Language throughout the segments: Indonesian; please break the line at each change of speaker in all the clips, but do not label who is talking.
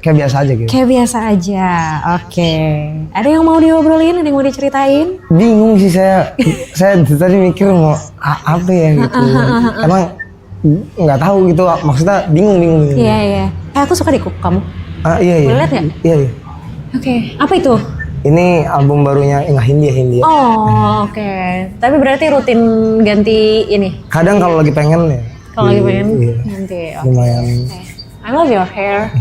kayak biasa aja gitu.
Kayak biasa aja, oke. Ada yang mau diobrolin, ada yang mau diceritain?
Bingung sih saya tadi mikir mau apa ya gitu. Karena nggak tahu gitu, maksudnya bingung.
Iya. Aku suka di kuku kamu.
Iya.
Boleh lihat nggak?
Iya.
Oke, apa itu?
Ini album barunya Hindia.
Oh, oke. Tapi berarti rutin ganti ini?
Kadang kalau lagi pengen ya.
Kalau lagi pengen
iya.
ganti. Okay.
Lumayan.
I love your hair.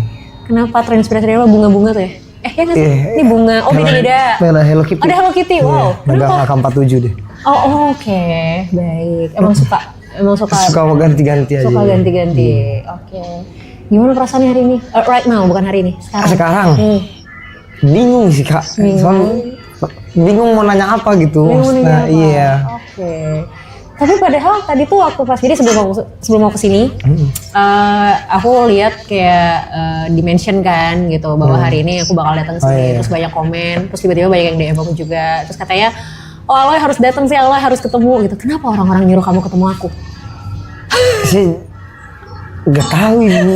Kenapa terinspirasi dari lo bunga-bunga tuh ya? Ya nggak sih? Ini bunga. Oh beda.
Hello Kitty.
Ada Hello Kitty. Wow.
Megang AK-47 deh.
Oh, oke. Baik. Emang suka
ganti-ganti aja.
Suka ganti-ganti. Oke. Gimana perasaannya hari ini? Right now, bukan hari ini.
Sekarang. Bingung sih Kak. Bingung mau nanya apa gitu.
Nah,
iya.
Oke. Tapi padahal tadi tuh waktu pas jadi sebelum mau kesini, aku lihat kayak dimention kan gitu bahwa hari ini aku bakal datang sini, terus banyak komen, terus tiba-tiba banyak yang DM aku juga, terus katanya, oh Aloy harus datang sih, Aloy harus ketemu gitu. Kenapa orang-orang nyuruh kamu ketemu aku?
Sih nggak tahu ini.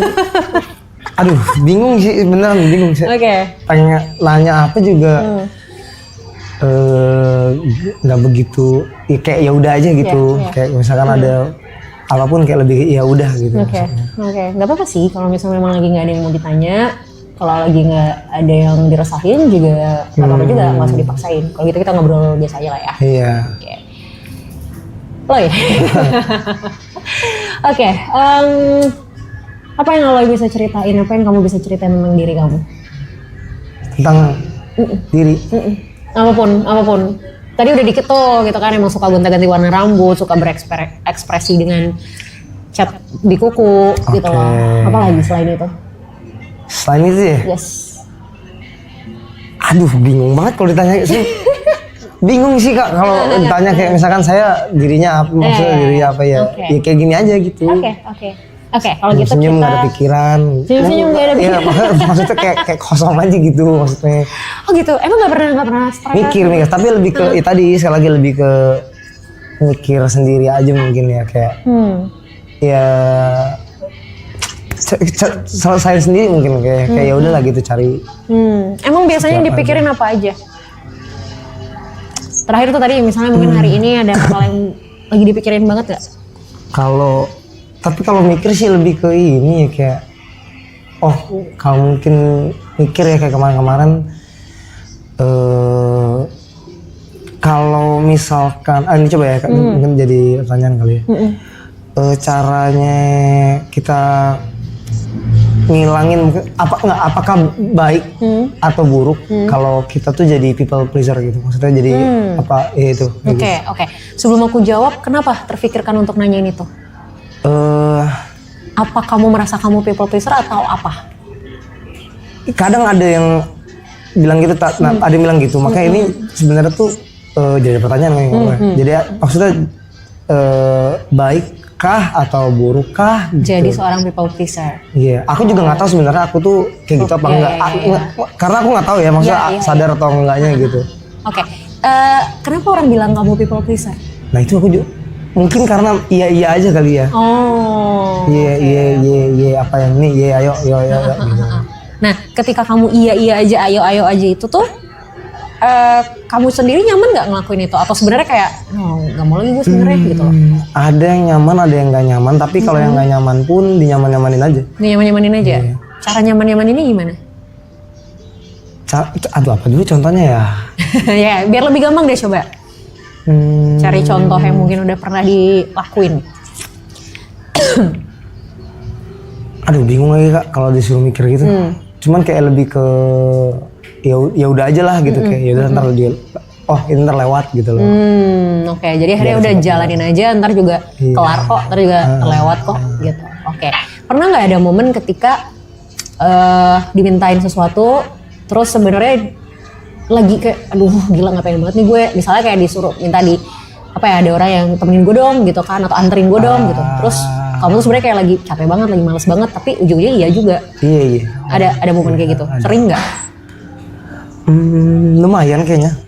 Aduh, bingung sih, beneran bingung sih.
Oke.
Pengen nanya apa juga. Nggak begitu ya, kayak ya udah aja gitu. Kayak misalkan ada apapun kayak lebih ya udah gitu.
Oke. Nggak apa-apa sih kalau misalnya memang lagi nggak ada yang mau ditanya, kalau lagi nggak ada yang dirasain juga nggak apa-apa juga, nggak usah dipaksain. Kalau gitu kita ngobrol biasa aja lah ya.
Iya.
Loy. Oke. Apa yang Aloy bisa ceritain? Apa yang kamu bisa ceritain tentang diri kamu?
Tentang diri?
Apapun. Tadi udah dikit tuh gitu kan, emang suka gonta-ganti warna rambut, suka berekspresi dengan cat di kuku gitu loh. Apa lagi selain itu?
Selain itu ya?
Yes.
Aduh, bingung banget kalau ditanya sih. Bingung sih Kak kalau ditanya kayak misalkan saya dirinya apa, maksudnya dirinya apa ya. Ya kayak gini aja gitu.
Oke, kalau gitu
senyum
kita
nggak ada pikiran.
Senyum nggak ada pikiran.
Iya, maksudnya kayak kosong aja gitu maksudnya.
Oh gitu, emang nggak pernah stres?
Mikir, tapi lebih ke tadi sekali lagi lebih ke mikir sendiri aja mungkin ya kayak. Ya selesai sendiri mungkin kayak ya udahlah gitu cari.
Emang biasanya yang dipikirin apa aja? Terakhir tuh tadi misalnya mungkin hari ini ada hal yang lagi dipikirin banget gak?
Tapi kalau mikir sih lebih ke ini ya kayak, kalau mungkin mikir ya kayak kemarin-kamarin, kalau misalkan, ini coba ya mungkin jadi pertanyaan kali ya, caranya kita ngilangin apakah baik atau buruk kalau kita tuh jadi people pleaser gitu, maksudnya jadi apa ya itu.
Oke. Sebelum aku jawab, kenapa terfikirkan untuk nanyain itu? Apa kamu merasa kamu people pleaser atau apa?
Kadang ada yang bilang gitu, ada yang bilang gitu. Makanya ini sebenarnya tuh jadi pertanyaan Jadi maksudnya baikkah atau burukkah? Gitu.
Jadi seorang people pleaser.
Iya, aku juga nggak tahu sebenarnya aku tuh kayak gitu apa enggak. Karena aku nggak tahu ya, maksudnya sadar atau enggaknya gitu.
Oke. Kenapa orang bilang kamu people pleaser?
Nah itu aku juga. Mungkin karena iya aja kali ya. Iya apa yang ini, iya ayo gitu.
Nah, ketika kamu iya aja, ayo aja itu tuh kamu sendiri nyaman nggak ngelakuin itu? Atau sebenarnya kayak nggak mau lagi gue sebenarnya gitu loh?
Ada yang nyaman, ada yang nggak nyaman. Tapi kalau yang nggak nyaman pun dinyaman-nyamanin aja.
Dinyaman-nyamanin aja? Iya. Cara nyaman-nyaman ini gimana?
Aduh apa dulu contohnya ya?
Ya biar lebih gampang deh coba. Cari contoh yang mungkin udah pernah dilakuin.
Aduh bingung lagi Kak kalau disuruh mikir gitu. Cuman kayak lebih ke ya udah aja lah gitu, kayak ya udah ntar dia ini ntar lewat gitu loh.
Oke, jadi akhirnya udah jalanin aja, ntar juga kelar kok, ntar juga terlewat kok gitu. Oke. Pernah nggak ada momen ketika dimintain sesuatu terus sebenarnya lagi kayak aduh gila ngapain banget nih gue, misalnya kayak disuruh minta ada orang yang temenin gue dong gitu kan, atau anterin gue dong gitu, terus kamu tuh sebenarnya kayak lagi capek banget, lagi males banget, tapi ujungnya iya juga.
Iya.
Ada momen kayak gitu, sering nggak?
Lumayan kayaknya.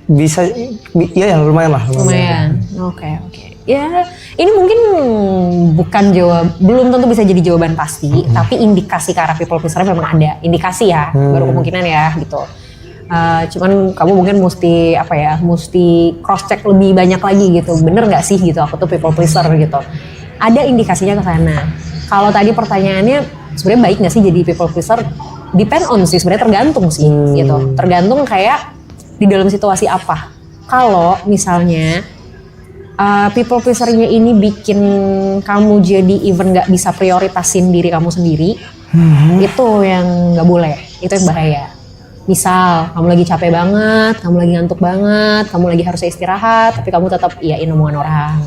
Bisa ya lumayan lah.
Lumayan. Oke. Ya Ini mungkin belum tentu bisa jadi jawaban pasti, tapi indikasi ke arah people pleaser memang ada. Indikasi ya, baru kemungkinan ya gitu. Cuman kamu mungkin mesti mesti cross check lebih banyak lagi gitu. Bener nggak sih gitu aku tuh people pleaser gitu. Ada indikasinya ke sana. Kalau tadi pertanyaannya sebenarnya baik nggak sih jadi people pleaser? Depend on sih, sebenarnya tergantung sih gitu. Tergantung kayak di dalam situasi apa. Kalau misalnya people pleaser-nya ini bikin kamu jadi even nggak bisa prioritasin diri kamu sendiri, itu yang nggak boleh, itu yang bahaya. Misal kamu lagi capek banget, kamu lagi ngantuk banget, kamu lagi harus istirahat, tapi kamu tetap iyain omongan orang.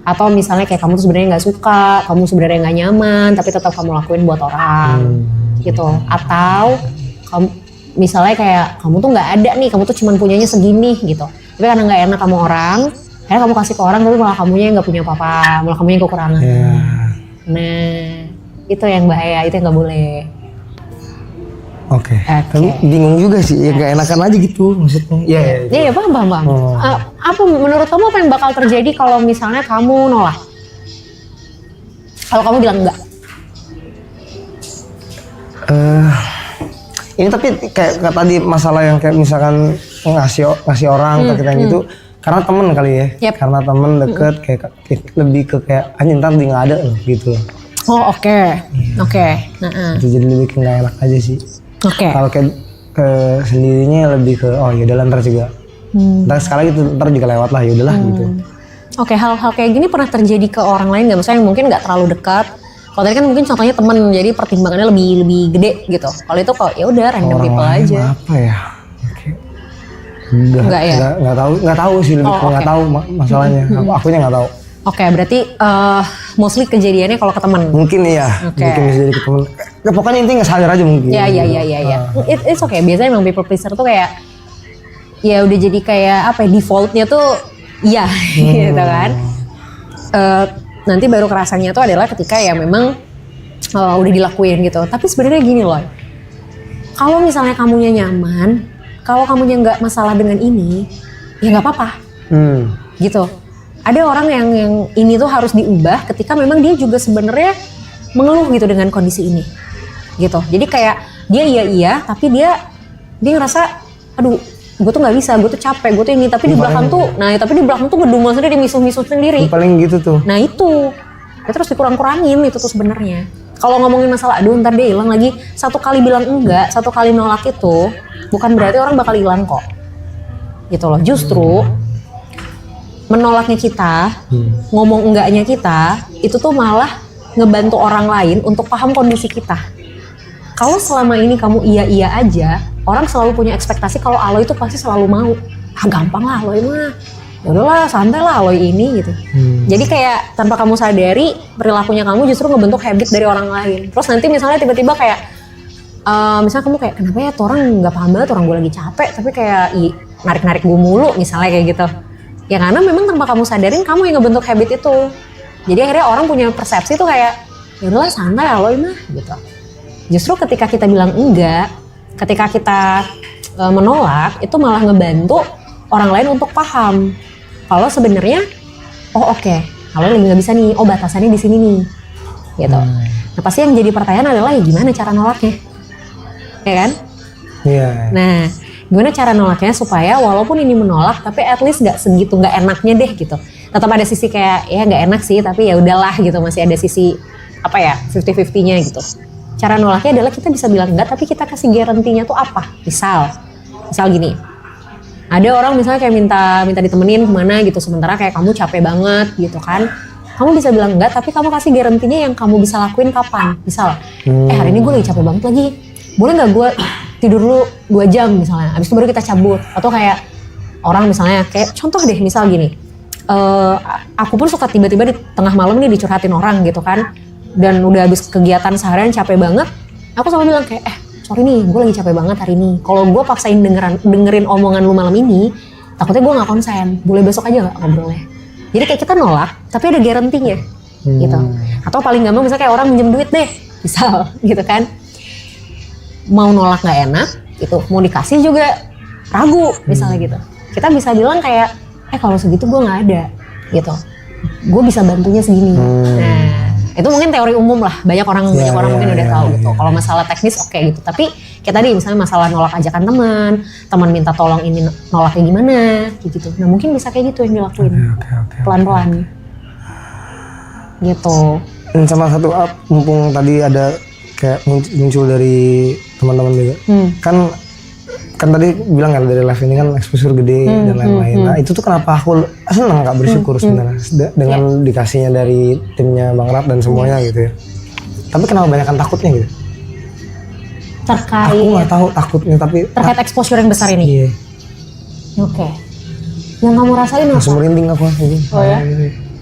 Atau misalnya kayak kamu tuh sebenarnya nggak suka, kamu sebenarnya nggak nyaman, tapi tetap kamu lakuin buat orang, gitu. Atau kamu misalnya kayak kamu tuh nggak ada nih, kamu tuh cuma punyanya segini gitu. Tapi karena nggak enak kamu orang, akhirnya kamu kasih ke orang, tapi malah kamunya yang nggak punya apa-apa, malah kamunya yang kekurangan. Nah, itu yang bahaya, itu yang nggak boleh.
Oke. Tapi bingung juga sih, ya nggak enakan aja gitu maksudnya. Iya,
paham. Apa menurut kamu apa yang bakal terjadi kalau misalnya kamu nolak? Kalau kamu bilang enggak?
Ini tapi kayak tadi masalah yang kayak misalkan ngasih orang terkait gitu, karena temen kali ya, karena temen deket kayak lebih ke kayak anjing ntar dia nggak ada loh gitu.
Oh oke.
Itu jadi lebih ke nggak enak aja sih. Kalau kayak ke sendirinya lebih ke oh yaudah ntar juga, ntar sekali gitu ntar juga lewat lah yaudahlah gitu.
Hal-hal kayak gini pernah terjadi ke orang lain nggak? Misalnya yang mungkin nggak terlalu dekat. Kalau tadi kan mungkin contohnya temen, jadi pertimbangannya lebih gede gitu. Kalau itu kok ya udah random people aja.
Apa ya? Nggak tahu sih, lebih nggak tahu masalahnya. Akunya nggak tahu.
Berarti mostly kejadiannya kalau ke teman.
Mungkin iya, mungkin bisa jadi ke teman. Pokoknya intinya nggak sadar aja mungkin.
Iya. It's okay. Biasanya emang people pleaser tuh kayak ya udah jadi kayak defaultnya tuh iya gitu kan. Nanti baru kerasanya tuh adalah ketika ya memang udah dilakuin gitu. Tapi sebenarnya gini loh, kalau misalnya kamunya nyaman, kalau kamunya nggak masalah dengan ini, ya nggak apa-apa, gitu. Ada orang yang ini tuh harus diubah ketika memang dia juga sebenarnya mengeluh gitu dengan kondisi ini, gitu. Jadi kayak dia iya, tapi dia ngerasa, aduh, gue tuh nggak bisa, gue tuh capek, gue tuh ini, tapi di belakang tuh ngedumel sendiri, misuh-misuh sendiri.
Paling gitu tuh.
Nah itu terus dikurang-kurangin itu tuh sebenarnya. Kalau ngomongin masalah, aduh ntar dia hilang lagi, satu kali bilang enggak, satu kali nolak itu bukan berarti orang bakal hilang kok, gitu loh. Justru menolaknya kita, ngomong enggaknya kita, itu tuh malah ngebantu orang lain untuk paham kondisi kita. Kalau selama ini kamu iya aja, orang selalu punya ekspektasi kalau Aloy itu pasti selalu mau. Gampang lah Aloy mah. Ya udahlah, santai lah Aloy ini gitu. Jadi kayak tanpa kamu sadari, perilakunya kamu justru ngebentuk habit dari orang lain. Terus nanti misalnya tiba-tiba kayak misalnya kamu kayak kenapa ya tuh orang nggak paham banget, orang gue lagi capek tapi kayak narik-narik gue mulu misalnya kayak gitu. Ya karena memang tanpa kamu sadarin kamu yang ngebentuk habit itu. Jadi akhirnya orang punya persepsi tuh kayak ya udahlah santai Aloy mah gitu. Justru ketika kita bilang enggak, ketika kita menolak, itu malah ngebantu orang lain untuk paham kalau sebenarnya kalau lagi nggak bisa nih, batasannya di sini nih, gitu. Nah pasti yang jadi pertanyaan adalah ya gimana cara nolaknya, ya kan?
Iya.
Nah gimana cara nolaknya supaya walaupun ini menolak, tapi at least nggak segitu nggak enaknya deh gitu. Tetap ada sisi kayak ya nggak enak sih, tapi ya udahlah gitu, masih ada sisi 50-50-nya gitu. Cara nolaknya adalah kita bisa bilang enggak, tapi kita kasih garantinya tuh apa? Misal gini, ada orang misalnya kayak minta ditemenin kemana gitu, sementara kayak kamu capek banget gitu kan, kamu bisa bilang enggak, tapi kamu kasih garantinya yang kamu bisa lakuin kapan. Misal, hari ini gue lagi capek banget lagi, boleh nggak gue tidur dulu 2 jam misalnya, abis itu baru kita cabut. Atau kayak orang misalnya kayak contoh deh, misal gini, aku pun suka tiba-tiba di tengah malam nih dicurhatin orang gitu kan. Dan udah habis kegiatan seharian capek banget, aku selalu bilang kayak sorry nih gue lagi capek banget hari ini, kalau gue paksain dengerin omongan lu malam ini takutnya gue gak konsen, boleh besok aja gak ngobrolnya. Jadi kayak kita nolak tapi ada garantinya gitu. Atau paling gampang misalnya kayak orang minjem duit deh misal gitu kan, mau nolak gak enak gitu, mau dikasih juga ragu misalnya gitu. Kita bisa bilang kayak kalau segitu gue gak ada gitu, gue bisa bantunya segini. Nah, itu mungkin teori umum lah, banyak orang mungkin udah tahu gitu. Kalau masalah teknis oke gitu, tapi kayak tadi misalnya masalah nolak ajakan teman minta tolong ini nolaknya gimana gitu. Nah mungkin bisa kayak gitu yang dilakuin pelan-pelan gitu.
Dan sama satu mumpung tadi ada kayak muncul dari teman-teman juga, kan tadi bilang kan dari live ini kan exposure gede dan lain-lain. Nah itu tuh kenapa aku senang Kak, bersyukur sebenarnya dengan dikasihnya dari timnya Bang Rap dan semuanya gitu ya. Tapi kenapa banyakan takutnya gitu?
Terkait.
Aku nggak tahu takutnya tapi.
Terkait exposure yang besar ini.
Iya.
Oke. Yang kamu rasain apa?
Langsung merinding aku gitu.
Oh ya?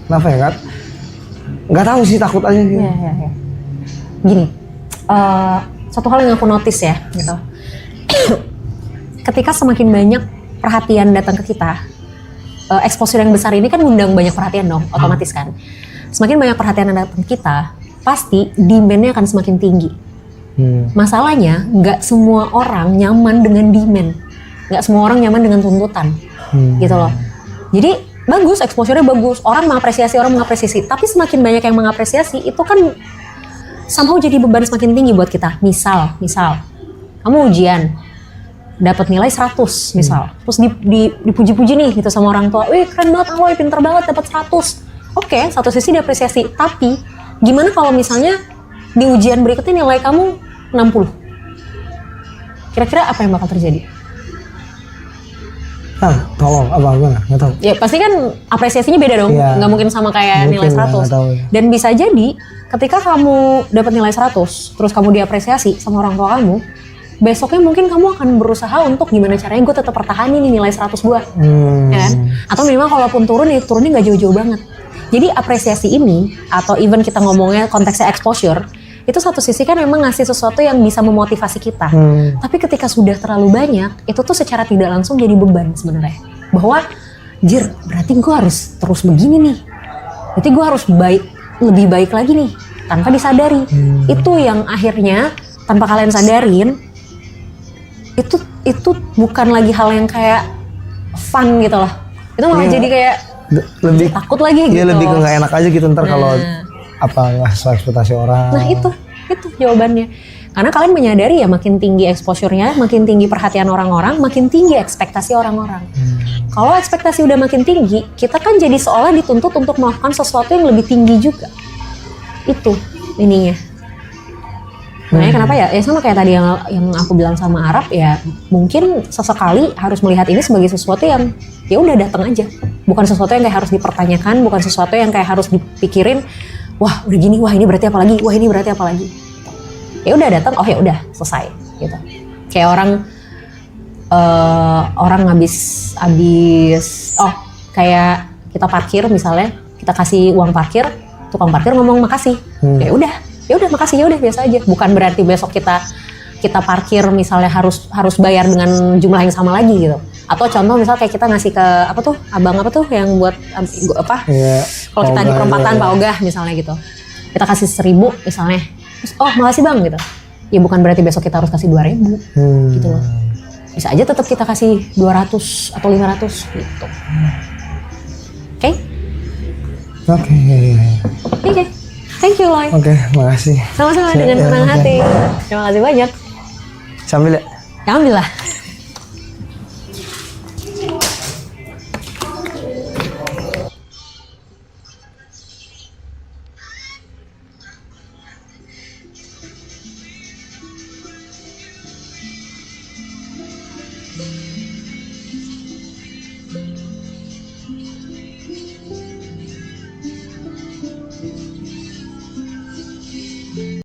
Kenapa ya Kak? Nggak tahu sih, takut aja gitu.
Iya. Gini, satu hal yang aku notice ya gitu. Ketika semakin banyak perhatian datang ke kita, exposure yang besar ini kan ngundang banyak perhatian dong, otomatis kan. Semakin banyak perhatian yang datang ke kita, pasti demand-nya akan semakin tinggi. Masalahnya, nggak semua orang nyaman dengan demand, nggak semua orang nyaman dengan tuntutan, gitu loh. Jadi bagus, exposure-nya bagus, orang mengapresiasi, tapi semakin banyak yang mengapresiasi, itu kan somehow jadi beban semakin tinggi buat kita. Misal, kamu ujian, dapat nilai 100 misal, terus dipuji-puji nih gitu sama orang tua, wih keren banget Aloy, pinter banget dapat 100. Oke, satu sisi diapresiasi, tapi gimana kalau misalnya di ujian berikutnya nilai kamu 60? Kira-kira apa yang bakal terjadi?
Tolong apa nggak tahu.
Ya pasti kan apresiasinya beda dong, nggak mungkin sama kayak nilai 100. Dan bisa jadi ketika kamu dapat nilai 100, terus kamu diapresiasi sama orang tua kamu, besoknya mungkin kamu akan berusaha untuk gimana caranya gue tetap pertahanin nih nilai 100 gue, ya kan? Atau minimal kalaupun turunnya nggak jauh-jauh banget. Jadi apresiasi ini, atau even kita ngomongnya konteksnya exposure, itu satu sisi kan memang ngasih sesuatu yang bisa memotivasi kita. Tapi ketika sudah terlalu banyak, itu tuh secara tidak langsung jadi beban sebenarnya. Bahwa, berarti gue harus terus begini nih. Berarti gue harus lebih baik lagi nih, tanpa disadari. Itu yang akhirnya, tanpa kalian sadarin, itu bukan lagi hal yang kayak fun gitu loh. Itu malah jadi kayak lebih takut lagi gitu.
Iya, lebih ke nggak enak aja gitu ntar kalau nggak sesuai ekspektasi orang.
Nah itu jawabannya. Karena kalian menyadari ya makin tinggi exposure-nya, makin tinggi perhatian orang-orang, makin tinggi ekspektasi orang-orang. Kalau ekspektasi udah makin tinggi, kita kan jadi seolah dituntut untuk melakukan sesuatu yang lebih tinggi juga. Itu ininya. Makanya kenapa ya sama kayak tadi yang aku bilang sama Arab ya, mungkin sesekali harus melihat ini sebagai sesuatu yang ya udah datang aja, bukan sesuatu yang kayak harus dipertanyakan, bukan sesuatu yang kayak harus dipikirin, wah udah gini, wah ini berarti apa lagi, wah ini berarti apa lagi. Ya udah datang, oh ya udah selesai gitu. Kayak orang habis kayak kita parkir misalnya, kita kasih uang parkir, tukang parkir ngomong makasih, ya udah makasih, ya udah biasa aja. Bukan berarti besok kita parkir misalnya harus bayar dengan jumlah yang sama lagi gitu. Atau contoh misal kayak kita ngasih ke abang yang buat kalau kita di perempatan Pak Ogah misalnya gitu, kita kasih 1.000 misalnya, terus makasih bang gitu. Ya bukan berarti besok kita harus kasih 2.000 gitu loh. Bisa aja tetap kita kasih 200 atau 500 gitu. Oke. Thank you, Loy.
Oke, makasih.
Sama-sama dengan senang hati. Terima kasih banyak.
Sambil ya?
Ambil lah.